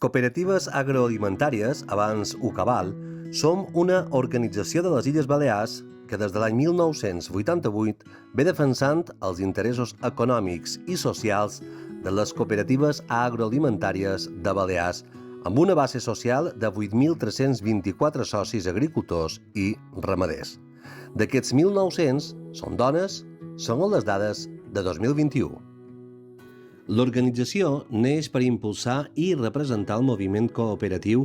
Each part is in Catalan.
Cooperatives agroalimentàries, abans UCABAL, som una organització de les Illes Balears que des de l'any 1988 ve defensant els interessos econòmics i socials de les cooperatives agroalimentàries de Balears, amb una base social de 8.324 socis agricultors i ramaders. D'aquests 1.900 són dones, segons les dades de 2021. L'organització neix per impulsar i representar el moviment cooperatiu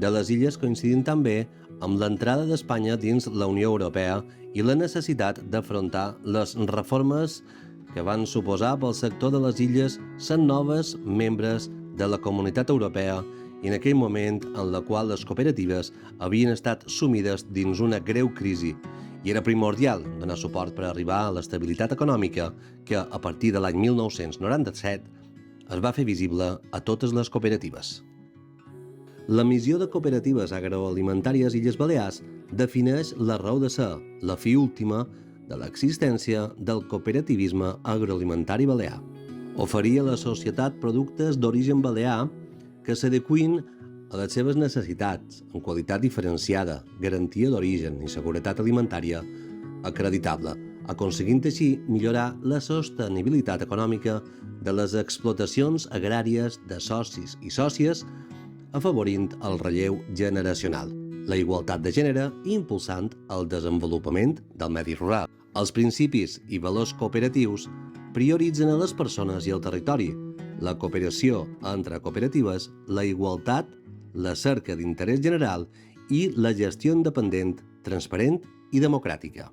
de les illes, coincidint també amb l'entrada d'Espanya dins la Unió Europea i la necessitat d'afrontar les reformes que van suposar pel sector de les illes sent noves membres de la Comunitat Europea i en aquell moment en la qual les cooperatives havien estat sumides dins una greu crisi i era primordial donar suport per arribar a l'estabilitat econòmica que, a partir de l'any 1997, es va fer visible a totes les cooperatives. La missió de Cooperatives Agroalimentàries Illes Balears defineix la raó de ser, la fi última de l'existència del cooperativisme agroalimentari balear. Oferir a la societat productes d'origen balear que s'adeqüin a les seves necessitats, en qualitat diferenciada, garantia d'origen i seguretat alimentària acreditable, aconseguint així millorar la sostenibilitat econòmica de les explotacions agràries de socis i sòcies, afavorint el relleu generacional, la igualtat de gènere i impulsant el desenvolupament del medi rural. Els principis i valors cooperatius prioritzen a les persones i el territori, la cooperació entre cooperatives, la igualtat, la cerca d'interès general i la gestió independent, transparent i democràtica.